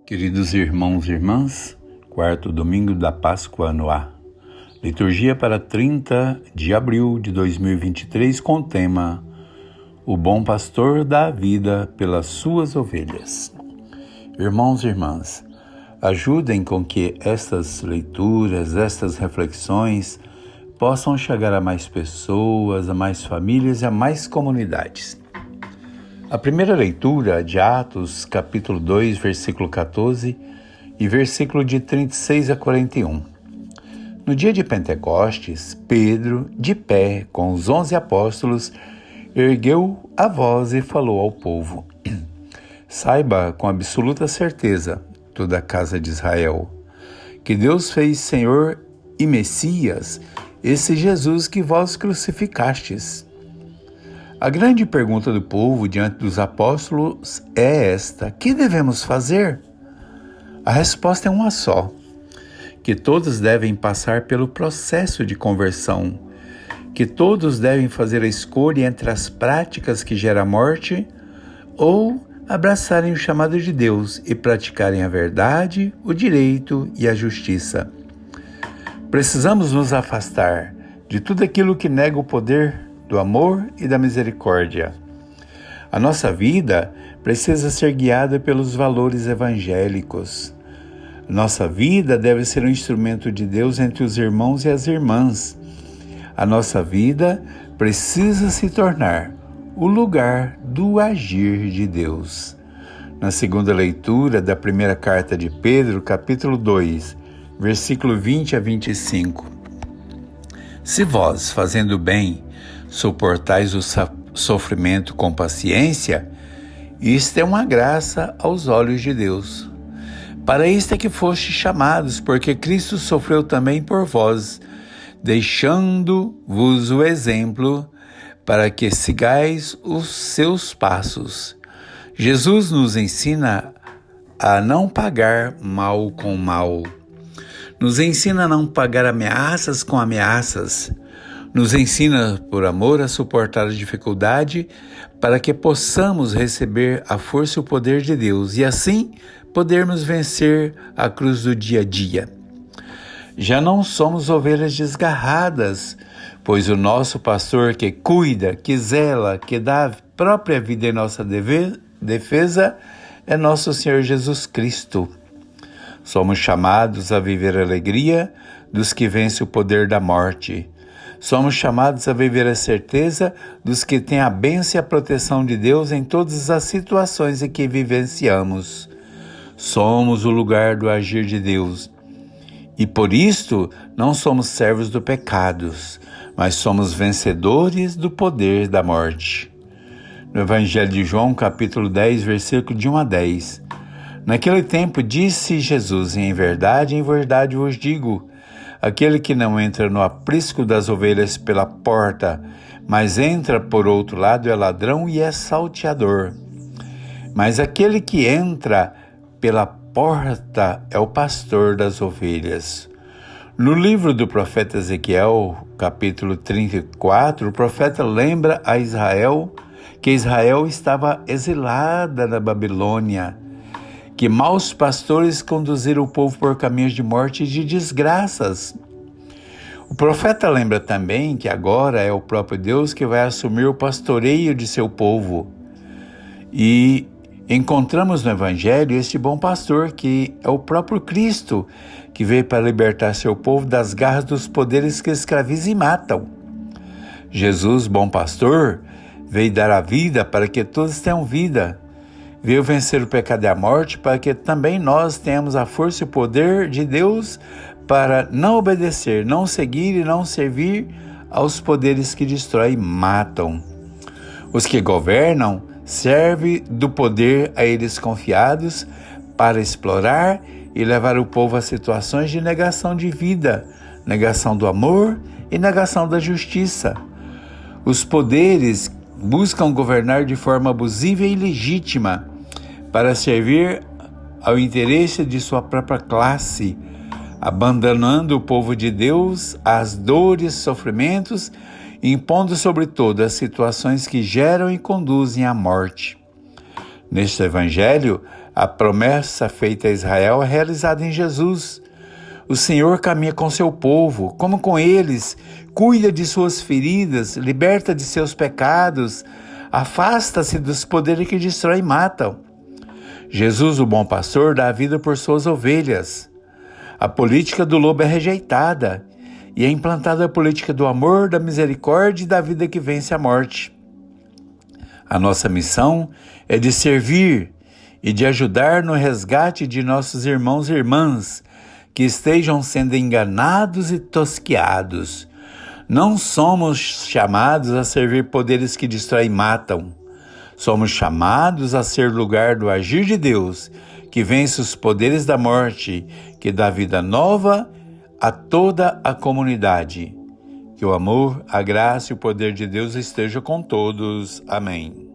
Queridos irmãos e irmãs, quarto domingo da Páscoa no ar. Liturgia para 30 de abril de 2023 com o tema O Bom Pastor dá a vida pelas suas ovelhas. Irmãos e irmãs, ajudem com que estas leituras, estas reflexões possam chegar a mais pessoas, a mais famílias e a mais comunidades. A primeira leitura de Atos, capítulo 2, versículo 14 e versículo de 36 a 41. No dia de Pentecostes, Pedro, de pé com os 11 apóstolos, ergueu a voz e falou ao povo: Saiba com absoluta certeza, toda a casa de Israel, que Deus fez Senhor e Messias, esse Jesus que vós crucificastes. A grande pergunta do povo diante dos apóstolos é esta: que devemos fazer? A resposta é uma só: que todos devem passar pelo processo de conversão, que todos devem fazer a escolha entre as práticas que geram a morte ou abraçarem o chamado de Deus e praticarem a verdade, o direito e a justiça. Precisamos nos afastar de tudo aquilo que nega o poder do amor e da misericórdia. A nossa vida precisa ser guiada pelos valores evangélicos. Nossa vida deve ser um instrumento de Deus entre os irmãos e as irmãs. A nossa vida precisa se tornar o lugar do agir de Deus. Na segunda leitura da primeira carta de Pedro, capítulo 2, versículo 20 a 25. Se vós, fazendo bem, suportais o sofrimento com paciência, isto é uma graça aos olhos de Deus. Para isto é que fostes chamados, porque Cristo sofreu também por vós, deixando-vos o exemplo para que sigais os seus passos. Jesus nos ensina a não pagar mal com mal. Nos ensina a não pagar ameaças com ameaças. Nos ensina, por amor, a suportar a dificuldade para que possamos receber a força e o poder de Deus e assim podermos vencer a cruz do dia a dia. Já não somos ovelhas desgarradas, pois o nosso pastor que cuida, que zela, que dá a própria vida em nossa defesa é nosso Senhor Jesus Cristo. Somos chamados a viver a alegria dos que vencem o poder da morte. Somos chamados a viver a certeza dos que têm a bênção e a proteção de Deus em todas as situações em que vivenciamos. Somos o lugar do agir de Deus. E por isto não somos servos do pecado, mas somos vencedores do poder da morte. No Evangelho de João, capítulo 10, versículo de 1 a 10. Naquele tempo disse Jesus: em verdade vos digo, aquele que não entra no aprisco das ovelhas pela porta, mas entra por outro lado é ladrão e é salteador. Mas aquele que entra pela porta é o pastor das ovelhas. No livro do profeta Ezequiel, capítulo 34, o profeta lembra a Israel que Israel estava exilada na Babilônia, que maus pastores conduziram o povo por caminhos de morte e de desgraças. O profeta lembra também que agora é o próprio Deus que vai assumir o pastoreio de seu povo. E encontramos no Evangelho este bom pastor, que é o próprio Cristo, que veio para libertar seu povo das garras dos poderes que escravizam e matam. Jesus, bom pastor, veio dar a vida para que todos tenham vida. Veio vencer o pecado e a morte para que também nós tenhamos a força e o poder de Deus para não obedecer, não seguir e não servir aos poderes que destroem e matam. Os que governam servem do poder a eles confiados para explorar e levar o povo a situações de negação de vida, negação do amor e negação da justiça. Os poderes buscam governar de forma abusiva e ilegítima para servir ao interesse de sua própria classe, abandonando o povo de Deus às dores e sofrimentos, impondo sobretudo as situações que geram e conduzem à morte. Neste Evangelho, A promessa feita a Israel é realizada em Jesus. O Senhor caminha com seu povo, como com eles, cuida de suas feridas, liberta de seus pecados, afasta-se dos poderes que destroem e matam. Jesus, o bom pastor, dá a vida por suas ovelhas. A política do lobo é rejeitada e é implantada a política do amor, da misericórdia e da vida que vence a morte. A nossa missão é de servir e de ajudar no resgate de nossos irmãos e irmãs que estejam sendo enganados e tosqueados. Não somos chamados a servir poderes que destroem e matam. Somos chamados a ser lugar do agir de Deus, que vence os poderes da morte, que dá vida nova a toda a comunidade. Que o amor, a graça e o poder de Deus estejam com todos. Amém.